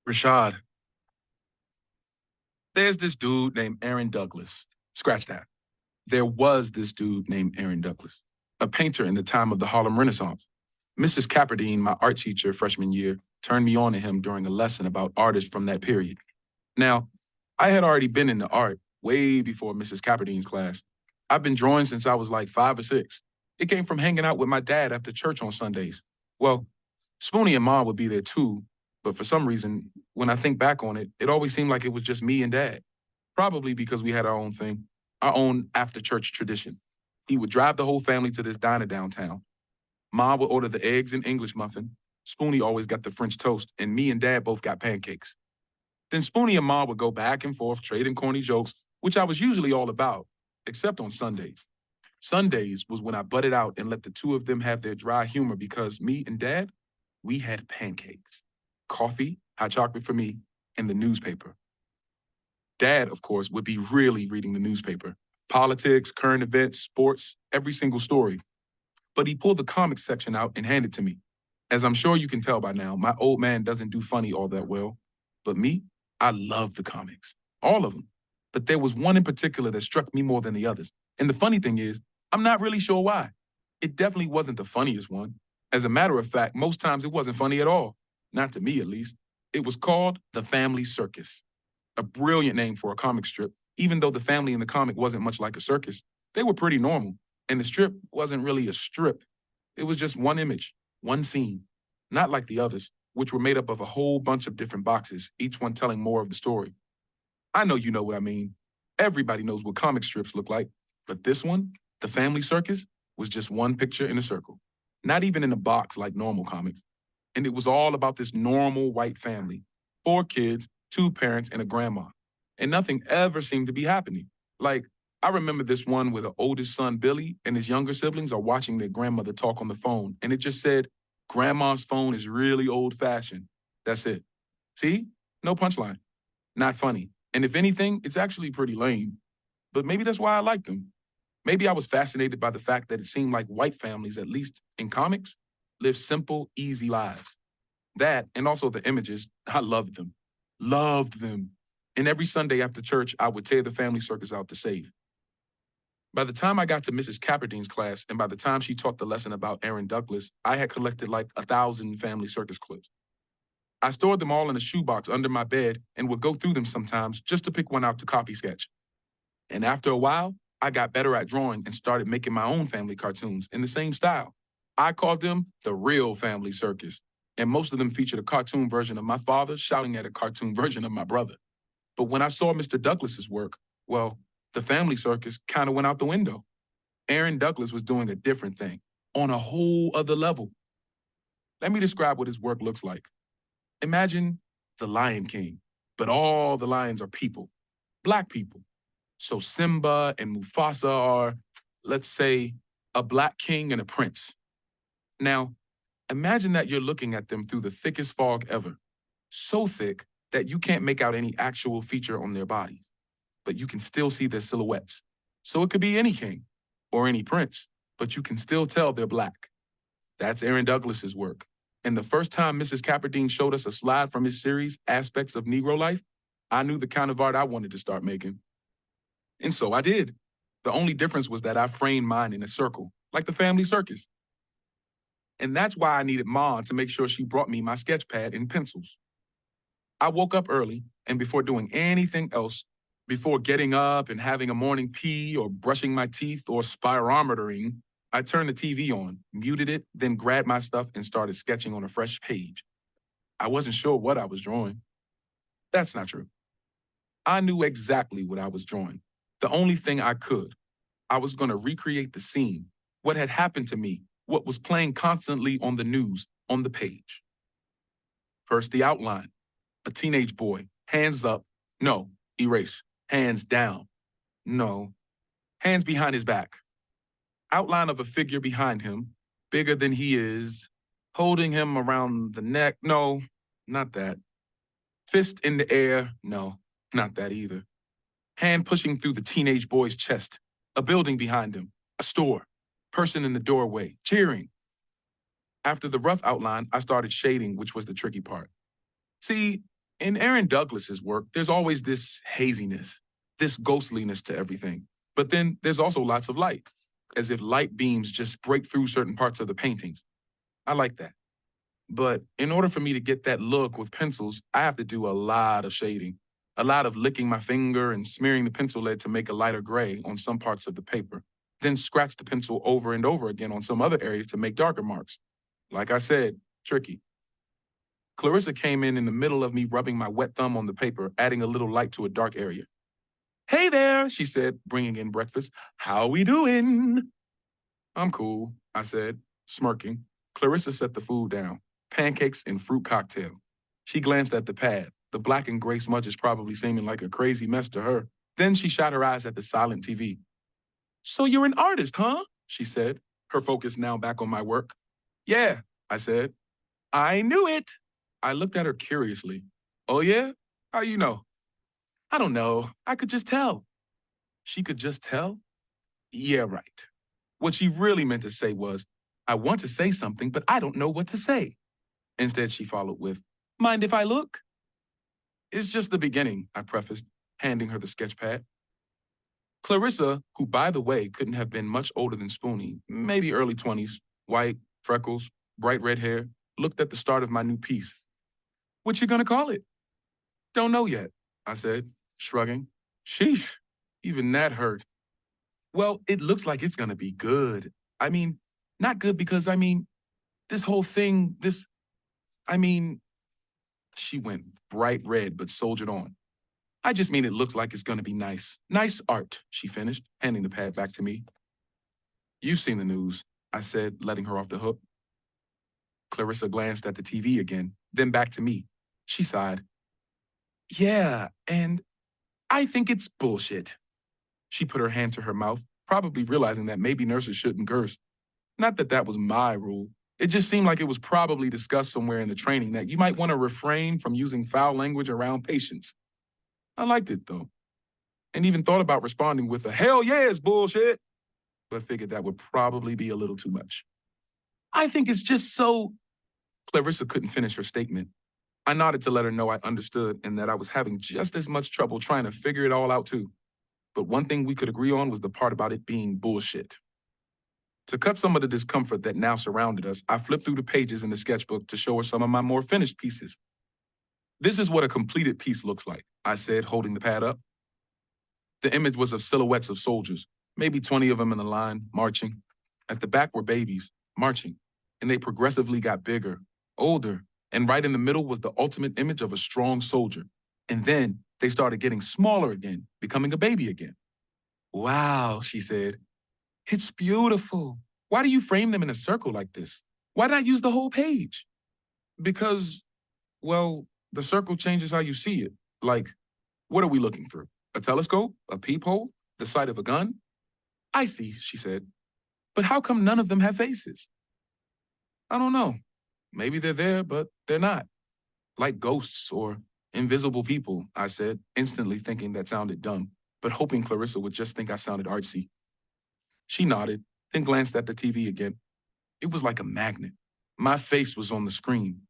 Rashad, there's this dude named Aaron Douglas. Scratch that. There was this dude named Aaron Douglas, a painter in the time of the Harlem Renaissance. Mrs. Capperdine, my art teacher freshman year, turned me on to him during a lesson about artists from that period. Now, I had already been into art way before Mrs. Capperdine's class. I've been drawing since I was like 5 or 6. It came from hanging out with my dad after church on Sundays. Well, Spoonie and Mom would be there too, but for some reason, when I think back on it, it always seemed like it was just me and Dad. Probably because we had our own thing, our own after church tradition. He would drive the whole family to this diner downtown. Mom would order the eggs and English muffin. Spoonie always got the French toast, and me and Dad both got pancakes. Then Spoonie and Ma would go back and forth trading corny jokes, which I was usually all about, except on Sundays. Sundays was when I butted out and let the two of them have their dry humor because me and Dad, we had pancakes, coffee, hot chocolate for me, and the newspaper. Dad, of course, would be really reading the newspaper. Politics, current events, sports, every single story. But he pulled the comics section out and handed it to me. As I'm sure you can tell by now, my old man doesn't do funny all that well. But me, I love the comics. All of them. But there was one in particular that struck me more than the others. And the funny thing is, I'm not really sure why. It definitely wasn't the funniest one. As a matter of fact, most times it wasn't funny at all. Not to me, at least. It was called The Family Circus. A brilliant name for a comic strip, even though the family in the comic wasn't much like a circus. They were pretty normal. And the strip wasn't really a strip. It was just one image, one scene. Not like the others, which were made up of a whole bunch of different boxes, each one telling more of the story. I know you know what I mean. Everybody knows what comic strips look like. But this one, The Family Circus, was just one picture in a circle. Not even in a box like normal comics. And it was all about this normal white family. 4 kids, 2 parents, and a grandma. And nothing ever seemed to be happening. Like, I remember this one where the oldest son, Billy, and his younger siblings are watching their grandmother talk on the phone. And it just said, Grandma's phone is really old fashioned. That's it. See? No punchline. Not funny. And if anything, it's actually pretty lame. But maybe that's why I liked them. Maybe I was fascinated by the fact that it seemed like white families, at least in comics, live simple, easy lives. That, and also the images, I loved them. Loved them. And every Sunday after church, I would tear the family circus out to save. By the time I got to Mrs. Capperdine's class, and by the time she taught the lesson about Aaron Douglas, I had collected like 1,000 family circus clips. I stored them all in a shoebox under my bed and would go through them sometimes just to pick one out to copy sketch. And after a while, I got better at drawing and started making my own family cartoons in the same style. I called them the real family circus, and most of them featured a cartoon version of my father shouting at a cartoon version of my brother. But when I saw Mr. Douglas's work, well, the family circus kind of went out the window. Aaron Douglas was doing a different thing, on a whole other level. Let me describe what his work looks like. Imagine the Lion King, but all the lions are people, black people. So Simba and Mufasa are, let's say, a black king and a prince. Now, imagine that you're looking at them through the thickest fog ever, so thick that you can't make out any actual feature on their bodies, but you can still see their silhouettes. So it could be any king or any prince, but you can still tell they're black. That's Aaron Douglas's work. And the first time Mrs. Capperdine showed us a slide from his series, Aspects of Negro Life, I knew the kind of art I wanted to start making. And so I did. The only difference was that I framed mine in a circle, like the family circus. And that's why I needed Ma to make sure she brought me my sketch pad and pencils. I woke up early, and before doing anything else, before getting up and having a morning pee or brushing my teeth or spirometering, I turned the TV on, muted it, then grabbed my stuff and started sketching on a fresh page. I wasn't sure what I was drawing. That's not true. I knew exactly what I was drawing. The only thing I could. I was going to recreate the scene, what had happened to me, what was playing constantly on the news, on the page. First, the outline. A teenage boy, hands up. No, erase. Hands down. No. Hands behind his back. Outline of a figure behind him, bigger than he is, holding him around the neck. No, not that. Fist in the air. No, not that either. Hand pushing through the teenage boy's chest. A building behind him. A store. Person in the doorway, cheering. After the rough outline, I started shading, which was the tricky part. See, In Aaron Douglas's work, there's always this haziness, this ghostliness to everything. But then there's also lots of light, as if light beams just break through certain parts of the paintings. I like that. But in order for me to get that look with pencils, I have to do a lot of shading, a lot of licking my finger and smearing the pencil lead to make a lighter gray on some parts of the paper, then scratch the pencil over and over again on some other areas to make darker marks. Like I said, tricky. Clarissa came in the middle of me rubbing my wet thumb on the paper, adding a little light to a dark area. Hey there, she said, bringing in breakfast. How we doing? I'm cool, I said, smirking. Clarissa set the food down, pancakes and fruit cocktail. She glanced at the pad, the black and gray smudges probably seeming like a crazy mess to her. Then she shot her eyes at the silent TV. So you're an artist, huh? She said, her focus now back on my work. Yeah, I said. I knew it. I looked at her curiously. Oh, yeah? How you know? I don't know. I could just tell. She could just tell? Yeah, right. What she really meant to say was, I want to say something, but I don't know what to say. Instead, she followed with, mind if I look? It's just the beginning, I prefaced, handing her the sketch pad. Clarissa, who, by the way, couldn't have been much older than Spoonie, maybe early 20s, white, freckles, bright red hair, looked at the start of my new piece. What you gonna call it? Don't know yet, I said, shrugging. Sheesh, even that hurt. Well, it looks like it's gonna be good. I mean, not good because, this whole thing, she went bright red but soldiered on. I just mean it looks like it's gonna be nice. Nice art, she finished, handing the pad back to me. You've seen the news, I said, letting her off the hook. Clarissa glanced at the TV again, then back to me. She sighed. Yeah, and I think it's bullshit. She put her hand to her mouth, probably realizing that maybe nurses shouldn't curse. Not that that was my rule. It just seemed like it was probably discussed somewhere in the training that you might want to refrain from using foul language around patients. I liked it, though, and even thought about responding with a hell yeah, it's bullshit, but figured that would probably be a little too much. I think it's just so... Clarissa couldn't finish her statement. I nodded to let her know I understood and that I was having just as much trouble trying to figure it all out, too. But one thing we could agree on was the part about it being bullshit. To cut some of the discomfort that now surrounded us, I flipped through the pages in the sketchbook to show her some of my more finished pieces. This is what a completed piece looks like, I said, holding the pad up. The image was of silhouettes of soldiers, maybe 20 of them in a line, marching. At the back were babies, marching, and they progressively got bigger, older, and right in the middle was the ultimate image of a strong soldier. And then they started getting smaller again, becoming a baby again. Wow, she said. It's beautiful. Why do you frame them in a circle like this? Why not use the whole page? Because, well, the circle changes how you see it. Like, what are we looking for? A telescope? A peephole? The sight of a gun? I see, she said. But how come none of them have faces? I don't know. Maybe they're there, but they're not. Like ghosts or invisible people, I said, instantly thinking that sounded dumb, but hoping Clarissa would just think I sounded artsy. She nodded, then glanced at the TV again. It was like a magnet. My face was on the screen.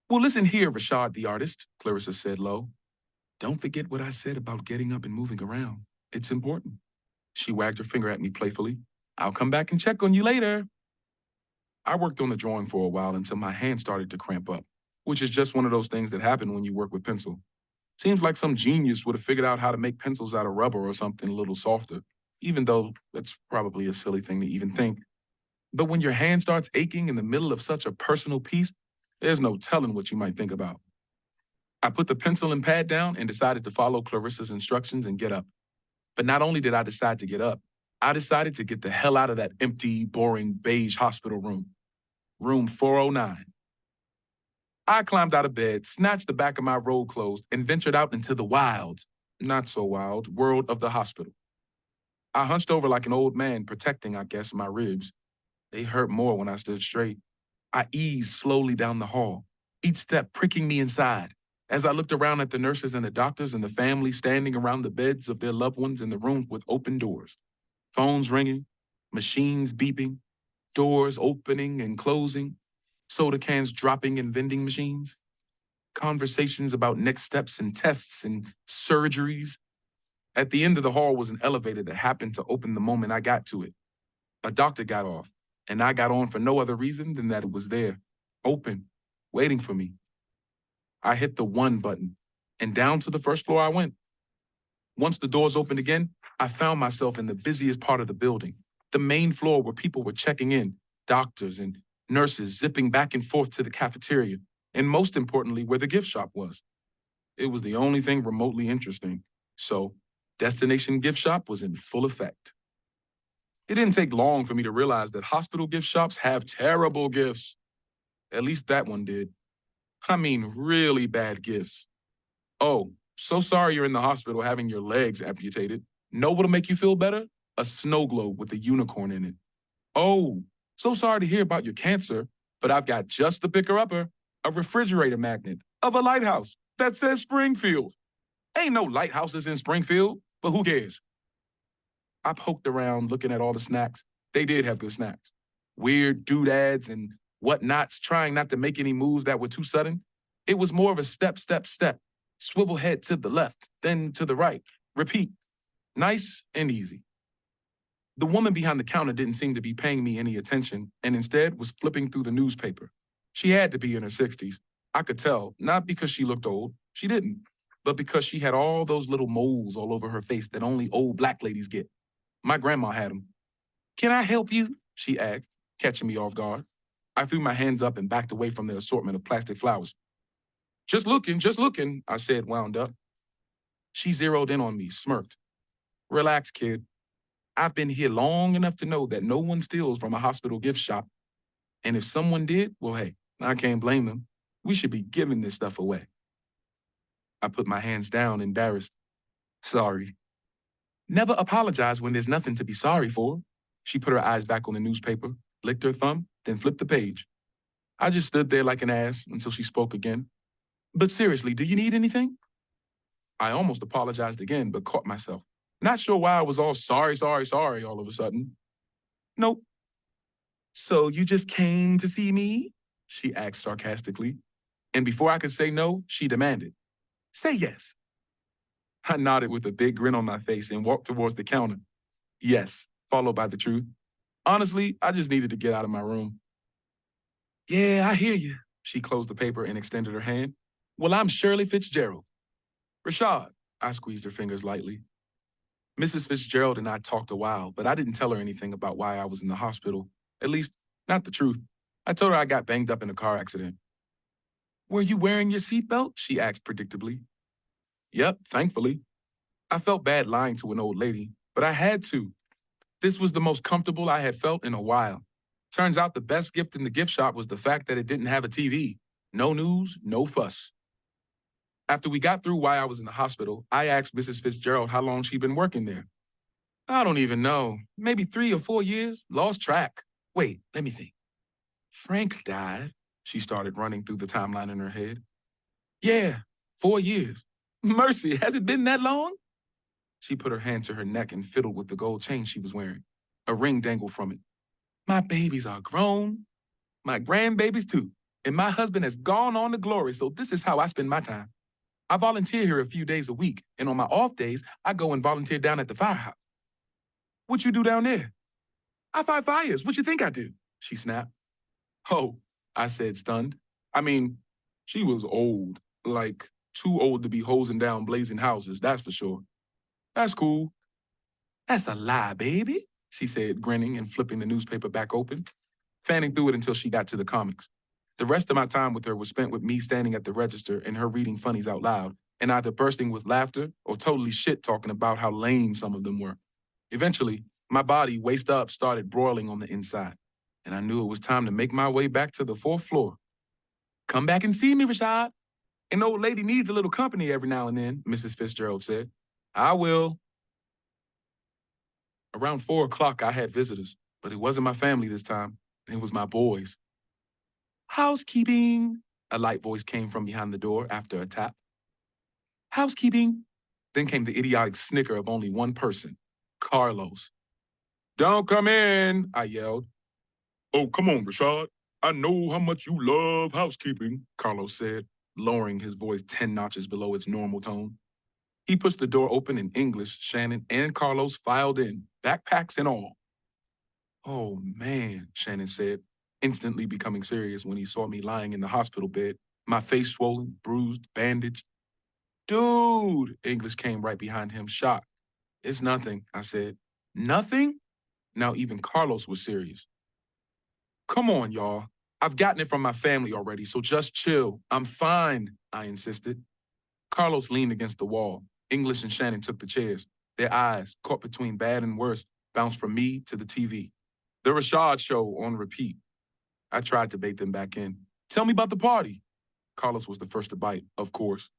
Well, listen here, Rashad the artist, Clarissa said low. Don't forget what I said about getting up and moving around. It's important. She wagged her finger at me playfully. I'll come back and check on you later. I worked on the drawing for a while until my hand started to cramp up, which is just one of those things that happen when you work with pencil. Seems like some genius would have figured out how to make pencils out of rubber or something a little softer, even though that's probably a silly thing to even think. But when your hand starts aching in the middle of such a personal piece, there's no telling what you might think about. I put the pencil and pad down and decided to follow Clarissa's instructions and get up. But not only did I decide to get up, I decided to get the hell out of that empty, boring, beige hospital room. Room 409. I climbed out of bed, snatched the back of my robe clothes, and ventured out into the wild, not so wild, world of the hospital. I hunched over like an old man, protecting, I guess, my ribs. They hurt more when I stood straight. I eased slowly down the hall, each step pricking me inside. As I looked around at the nurses and the doctors and the families standing around the beds of their loved ones in the rooms with open doors. Phones ringing, machines beeping, doors opening and closing, soda cans dropping in vending machines. Conversations about next steps and tests and surgeries. At the end of the hall was an elevator that happened to open the moment I got to it. A doctor got off, and I got on for no other reason than that it was there, open, waiting for me. I hit the 1 button, and down to the first floor I went. Once the doors opened again, I found myself in the busiest part of the building, the main floor where people were checking in, doctors and nurses zipping back and forth to the cafeteria, and most importantly, where the gift shop was. It was the only thing remotely interesting. So, Destination Gift Shop was in full effect. It didn't take long for me to realize that hospital gift shops have terrible gifts. At least that one did. I mean, really bad gifts. Oh, so sorry you're in the hospital having your legs amputated. Know what'll make you feel better? A snow globe with a unicorn in it. Oh, so sorry to hear about your cancer, but I've got just the picker-upper, a refrigerator magnet of a lighthouse that says Springfield. Ain't no lighthouses in Springfield, but who cares? I poked around looking at all the snacks. They did have good snacks. Weird doodads and whatnots, trying not to make any moves that were too sudden. It was more of a step, step, step. Swivel head to the left, then to the right. Repeat. Nice and easy. The woman behind the counter didn't seem to be paying me any attention and instead was flipping through the newspaper. She had to be in her 60s. I could tell, not because she looked old, she didn't, but because she had all those little moles all over her face that only old black ladies get. My grandma had them. Can I help you? She asked, catching me off guard. I threw my hands up and backed away from the assortment of plastic flowers. Just looking, I said, wound up. She zeroed in on me, smirked. Relax, kid. I've been here long enough to know that no one steals from a hospital gift shop. And if someone did, well, hey, I can't blame them. We should be giving this stuff away. I put my hands down, embarrassed. Sorry. Never apologize when there's nothing to be sorry for. She put her eyes back on the newspaper, licked her thumb, then flipped the page. I just stood there like an ass until she spoke again. But seriously, do you need anything? I almost apologized again, but caught myself. Not sure why I was all sorry all of a sudden. Nope. So you just came to see me? She asked sarcastically. And before I could say no, she demanded, say yes. I nodded with a big grin on my face and walked towards the counter. Yes, followed by the truth. Honestly, I just needed to get out of my room. Yeah, I hear you. She closed the paper and extended her hand. Well, I'm Shirley Fitzgerald. Rashad, I squeezed her fingers lightly. Mrs. Fitzgerald and I talked a while, but I didn't tell her anything about why I was in the hospital. At least, not the truth. I told her I got banged up in a car accident. Were you wearing your seatbelt? She asked predictably. Yep, thankfully. I felt bad lying to an old lady, but I had to. This was the most comfortable I had felt in a while. Turns out the best gift in the gift shop was the fact that it didn't have a TV. No news, no fuss. After we got through why I was in the hospital, I asked Mrs. Fitzgerald how long she'd been working there. I don't even know. Maybe 3 or 4 years. Lost track. Wait, let me think. Frank died. She started running through the timeline in her head. Yeah, 4 years. Mercy, has it been that long? She put her hand to her neck and fiddled with the gold chain she was wearing. A ring dangled from it. My babies are grown. My grandbabies too. And my husband has gone on to glory, so this is how I spend my time. I volunteer here a few days a week, and on my off days, I go and volunteer down at the firehouse. What you do down there? I fight fires. What you think I do? She snapped. Oh, I said, stunned. I mean, she was old, like too old to be hosing down blazing houses, that's for sure. That's cool. That's a lie, baby, she said, grinning and flipping the newspaper back open, fanning through it until she got to the comics. The rest of my time with her was spent with me standing at the register and her reading funnies out loud, and either bursting with laughter or totally shit talking about how lame some of them were. Eventually, my body, waist up, started broiling on the inside, and I knew it was time to make my way back to the 4th floor. Come back and see me, Rashad. An old lady needs a little company every now and then, Mrs. Fitzgerald said. I will. Around 4 o'clock, I had visitors, but it wasn't my family this time. It was my boys. Housekeeping, a light voice came from behind the door after a tap. Housekeeping. Then came the idiotic snicker of only one person, Carlos. Don't come in, I yelled. Oh, come on, Rashad. I know how much you love housekeeping, Carlos said, lowering his voice 10 notches below its normal tone. He pushed the door open in English. Shannon and Carlos filed in, backpacks and all. Oh, man, Shannon said, instantly becoming serious when he saw me lying in the hospital bed, my face swollen, bruised, bandaged. Dude, English came right behind him, shocked. It's nothing, I said. Nothing? Now even Carlos was serious. Come on, y'all. I've gotten it from my family already, so just chill. I'm fine, I insisted. Carlos leaned against the wall. English and Shannon took the chairs. Their eyes, caught between bad and worse, bounced from me to the TV. The Rashad show on repeat. I tried to bait them back in. Tell me about the party. Carlos was the first to bite, of course.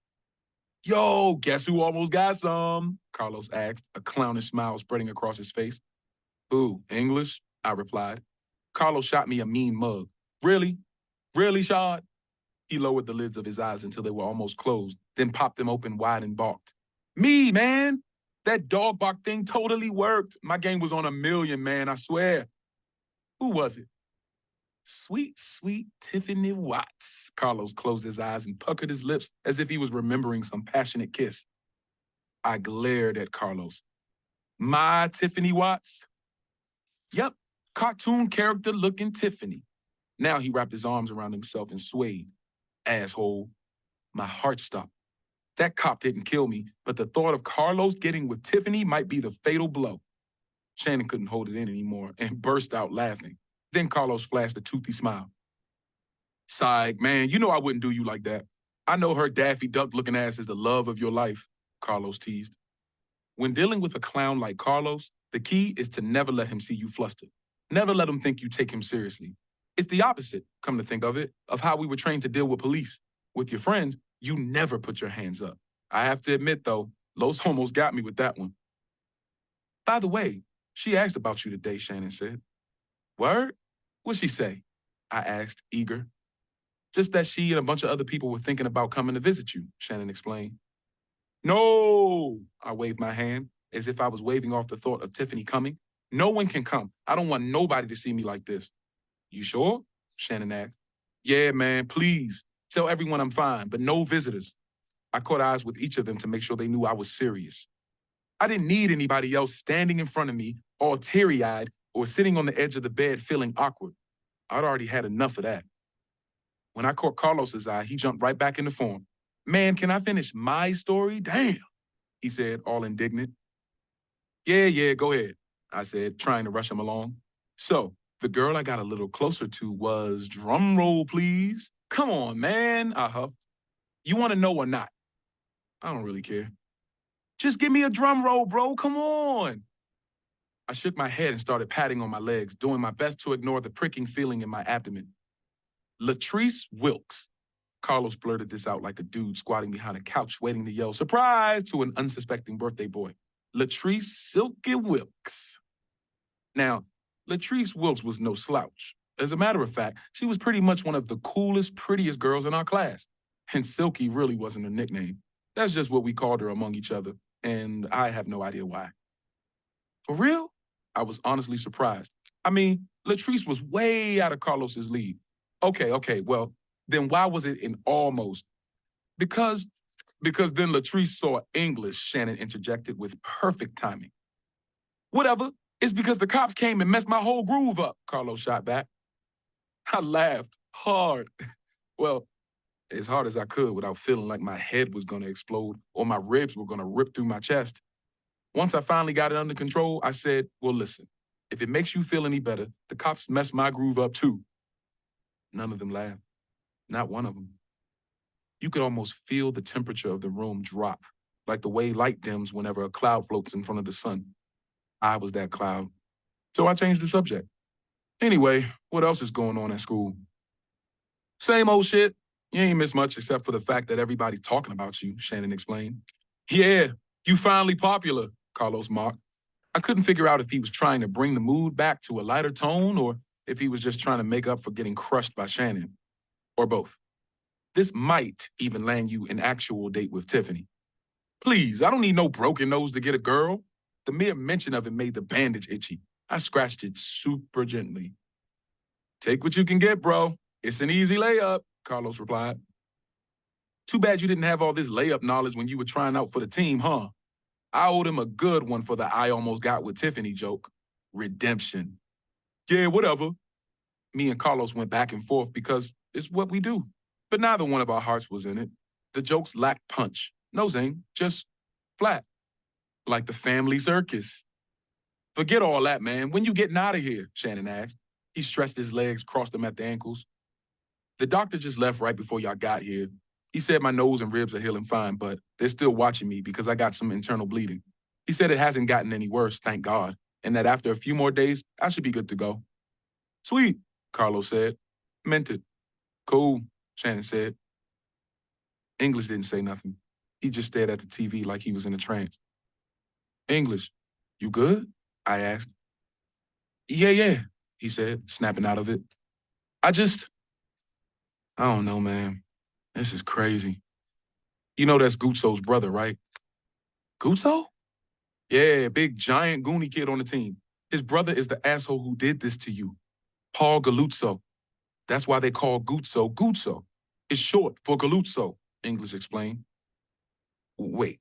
Yo, guess who almost got some? Carlos asked, a clownish smile spreading across his face. Who, English? I replied. Carlos shot me a mean mug. Really? Really, Shad? He lowered the lids of his eyes until they were almost closed, then popped them open wide and balked. Me, man! That dog bark thing totally worked. My game was on 1,000,000, man, I swear. Who was it? Sweet, sweet Tiffany Watts. Carlos closed his eyes and puckered his lips as if he was remembering some passionate kiss. I glared at Carlos. My Tiffany Watts? Yep, cartoon character looking Tiffany. Now he wrapped his arms around himself and swayed. Asshole. My heart stopped. That cop didn't kill me, but the thought of Carlos getting with Tiffany might be the fatal blow. Shannon couldn't hold it in anymore and burst out laughing. Then Carlos flashed a toothy smile. Psych, man, you know I wouldn't do you like that. I know her Daffy Duck-looking ass is the love of your life, Carlos teased. When dealing with a clown like Carlos, the key is to never let him see you flustered. Never let him think you take him seriously. It's the opposite, come to think of it, of how we were trained to deal with police. With your friends, you never put your hands up. I have to admit, though, Los almost got me with that one. By the way, she asked about you today, Shannon said. Word? What'd she say? I asked, eager. Just that she and a bunch of other people were thinking about coming to visit you, Shannon explained. No, I waved my hand, as if I was waving off the thought of Tiffany coming. No one can come. I don't want nobody to see me like this. You sure? Shannon asked. Yeah, man, please. Tell everyone I'm fine, but no visitors. I caught eyes with each of them to make sure they knew I was serious. I didn't need anybody else standing in front of me, all teary-eyed, or sitting on the edge of the bed feeling awkward. I'd already had enough of that. When I caught Carlos's eye, he jumped right back into form. Man, can I finish my story? Damn, he said, all indignant. Yeah, go ahead, I said, trying to rush him along. So, the girl I got a little closer to was, drum roll, please. Come on, man, I huffed. You want to know or not? I don't really care. Just give me a drum roll, bro, come on. I shook my head and started patting on my legs, doing my best to ignore the pricking feeling in my abdomen. Latrice Wilkes. Carlos blurted this out like a dude squatting behind a couch waiting to yell surprise to an unsuspecting birthday boy. Latrice Silky Wilkes. Now, Latrice Wilkes was no slouch. As a matter of fact, she was pretty much one of the coolest, prettiest girls in our class. And Silky really wasn't her nickname. That's just what we called her among each other, and I have no idea why. For real? I was honestly surprised. I mean, Latrice was way out of Carlos's league. Okay, well, then why was it an almost? Because then Latrice saw English, Shannon interjected with perfect timing. Whatever, it's because the cops came and messed my whole groove up, Carlos shot back. I laughed hard. Well, as hard as I could without feeling like my head was gonna explode or my ribs were gonna rip through my chest. Once I finally got it under control, I said, well, listen, if it makes you feel any better, the cops messed my groove up too. None of them laughed. Not one of them. You could almost feel the temperature of the room drop, like the way light dims whenever a cloud floats in front of the sun. I was that cloud. So I changed the subject. Anyway, what else is going on at school? Same old shit. You ain't missed much except for the fact that everybody's talking about you, Shannon explained. Yeah, you finally popular, Carlos mocked. I couldn't figure out if he was trying to bring the mood back to a lighter tone or if he was just trying to make up for getting crushed by Shannon. Or both. This might even land you an actual date with Tiffany. Please, I don't need no broken nose to get a girl. The mere mention of it made the bandage itchy. I scratched it super gently. Take what you can get, bro. It's an easy layup, Carlos replied. Too bad you didn't have all this layup knowledge when you were trying out for the team, huh? I owed him a good one for the I almost got with Tiffany joke. Redemption. Yeah, whatever. Me and Carlos went back and forth because it's what we do. But neither one of our hearts was in it. The jokes lacked punch. No zing, just flat. Like the family circus. Forget all that, man. When you getting out of here? Shannon asked. He stretched his legs, crossed them at the ankles. The doctor just left right before y'all got here. He said my nose and ribs are healing fine, but they're still watching me because I got some internal bleeding. He said it hasn't gotten any worse, thank God, and that after a few more days, I should be good to go. Sweet, Carlos said. Meant it. Cool, Shannon said. English didn't say nothing. He just stared at the TV like he was in a trance. English, you good? I asked. Yeah, he said, snapping out of it. I don't know, man. This is crazy. You know that's Guzzo's brother, right? Guzzo? Yeah, big giant goony kid on the team. His brother is the asshole who did this to you. Paul Galuzzo. That's why they call Guzzo Guzzo. It's short for Galuzzo, English explained. Wait,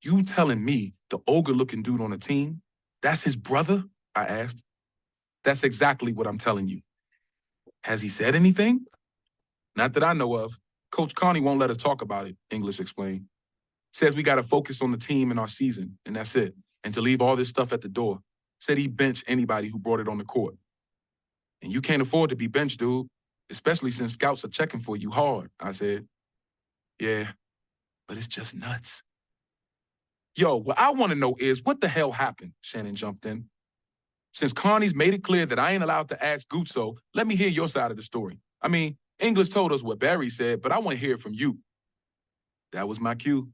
you telling me the ogre-looking dude on the team, that's his brother? I asked. That's exactly what I'm telling you. Has he said anything? Not that I know of. Coach Connie won't let us talk about it, English explained. Says we got to focus on the team and our season, and that's it. And to leave all this stuff at the door. Said he'd bench anybody who brought it on the court. And you can't afford to be benched, dude, especially since scouts are checking for you hard, I said. Yeah, but it's just nuts. Yo, what I want to know is what the hell happened, Shannon jumped in. Since Connie's made it clear that I ain't allowed to ask Guzzo, let me hear your side of the story. I mean, English told us what Barry said, but I want to hear it from you. That was my cue.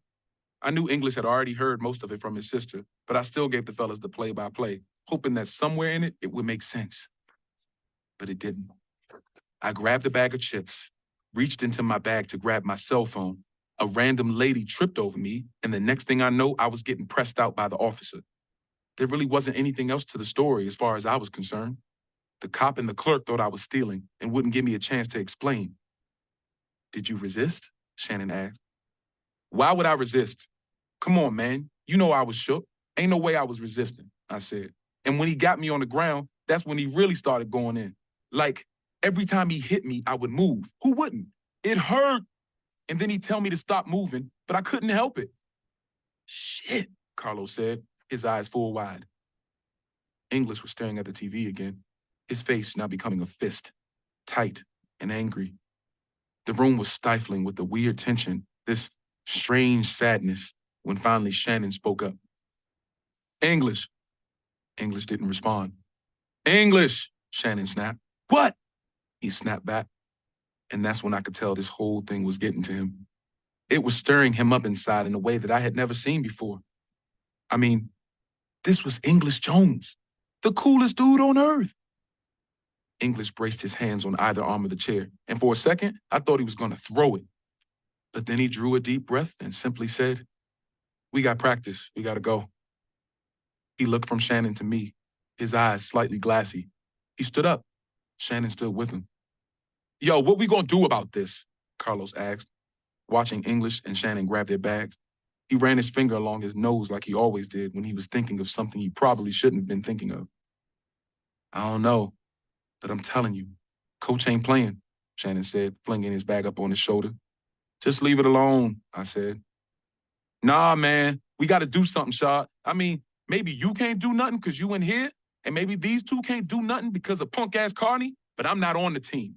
I knew English had already heard most of it from his sister, but I still gave the fellas the play-by-play, hoping that somewhere in it, it would make sense. But it didn't. I grabbed a bag of chips, reached into my bag to grab my cell phone. A random lady tripped over me, and the next thing I know, I was getting pressed out by the officer. There really wasn't anything else to the story as far as I was concerned. The cop and the clerk thought I was stealing and wouldn't give me a chance to explain. Did you resist? Shannon asked. Why would I resist? Come on, man. You know I was shook. Ain't no way I was resisting, I said. And when he got me on the ground, that's when he really started going in. Like, every time he hit me, I would move. Who wouldn't? It hurt. And then he'd tell me to stop moving, but I couldn't help it. Shit, Carlos said, his eyes full wide. English was staring at the TV again, his face now becoming a fist, tight and angry. The room was stifling with the weird tension, this strange sadness, when finally Shannon spoke up. English. English didn't respond. English, Shannon snapped. What? He snapped back. And that's when I could tell this whole thing was getting to him. It was stirring him up inside in a way that I had never seen before. I mean, this was English Jones, the coolest dude on earth. English braced his hands on either arm of the chair, and for a second, I thought he was going to throw it. But then he drew a deep breath and simply said, we got practice. We got to go. He looked from Shannon to me, his eyes slightly glassy. He stood up. Shannon stood with him. Yo, what we gonna do about this? Carlos asked, watching English and Shannon grab their bags. He ran his finger along his nose like he always did when he was thinking of something he probably shouldn't have been thinking of. I don't know, but I'm telling you, Coach ain't playing, Shannon said, flinging his bag up on his shoulder. Just leave it alone, I said. Nah, man, we got to do something, Shad. I mean, maybe you can't do nothing because you in here, and maybe these two can't do nothing because of punk-ass Carney, but I'm not on the team.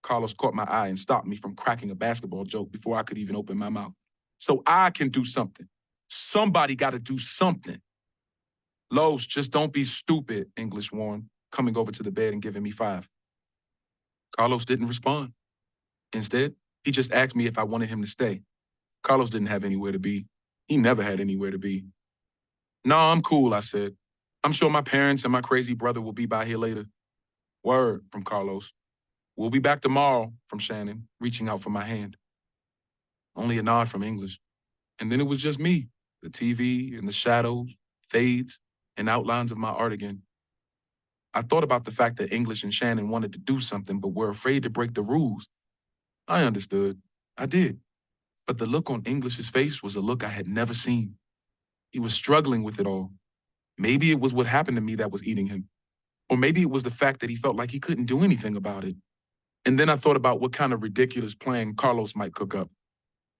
Carlos caught my eye and stopped me from cracking a basketball joke before I could even open my mouth. So I can do something. Somebody got to do something. Los, just don't be stupid, English warned, coming over to the bed and giving me 5. Carlos didn't respond. Instead, he just asked me if I wanted him to stay. Carlos didn't have anywhere to be. He never had anywhere to be. No, I'm cool, I said. I'm sure my parents and my crazy brother will be by here later. Word, from Carlos. We'll be back tomorrow, from Shannon, reaching out for my hand. Only a nod from English. And then it was just me, the TV and the shadows, fades, and outlines of my art again. I thought about the fact that English and Shannon wanted to do something but were afraid to break the rules. I understood. I did. But the look on English's face was a look I had never seen. He was struggling with it all. Maybe it was what happened to me that was eating him. Or maybe it was the fact that he felt like he couldn't do anything about it. And then I thought about what kind of ridiculous plan Carlos might cook up.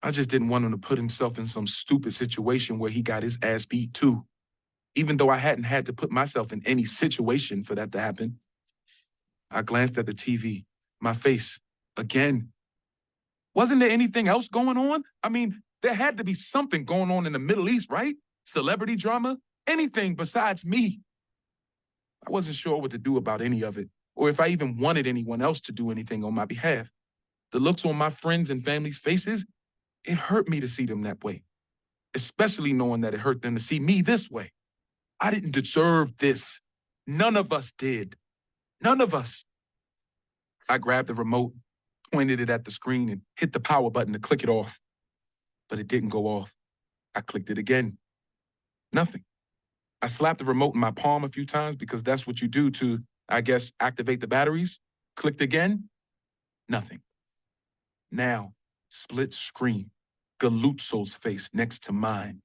I just didn't want him to put himself in some stupid situation where he got his ass beat too, even though I hadn't had to put myself in any situation for that to happen. I glanced at the TV, my face, again. Wasn't there anything else going on? I mean, there had to be something going on in the Middle East, right? Celebrity drama? Anything besides me. I wasn't sure what to do about any of it, or if I even wanted anyone else to do anything on my behalf. The looks on my friends' and family's faces, it hurt me to see them that way, especially knowing that it hurt them to see me this way. I didn't deserve this. None of us did. None of us. I grabbed the remote, pointed it at the screen, and hit the power button to click it off. But it didn't go off. I clicked it again. Nothing. I slapped the remote in my palm a few times because that's what you do to, I guess, activate the batteries. Clicked again. Nothing. Now, split screen. Galuzzo's face next to mine.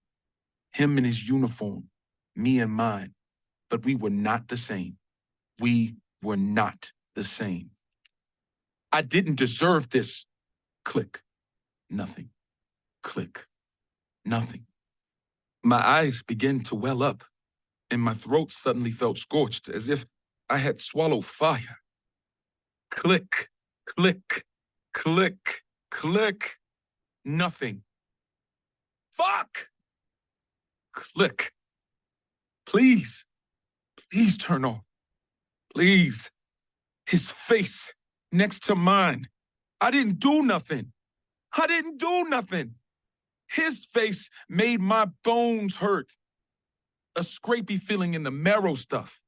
Him in his uniform. Me in mine. But we were not the same. We were not the same. I didn't deserve this. Click. Nothing. Click. Nothing. My eyes began to well up, and my throat suddenly felt scorched as if I had swallowed fire. Click, click, click, click. Nothing. Fuck! Click. Please, please turn off. Please. His face next to mine. I didn't do nothing. I didn't do nothing. His face made my bones hurt. A scrapey feeling in the marrow stuff.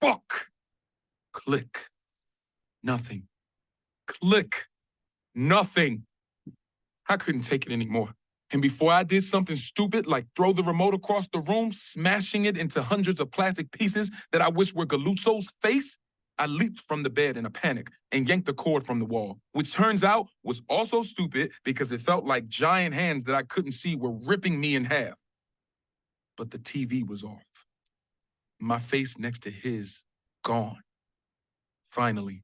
Fuck. Click. Nothing. Click. Nothing. I couldn't take it anymore. And before I did something stupid like throw the remote across the room, smashing it into hundreds of plastic pieces that I wish were Galuzzo's face, I leaped from the bed in a panic and yanked the cord from the wall, which turns out was also stupid because it felt like giant hands that I couldn't see were ripping me in half. But the TV was off. My face next to his, gone. Finally,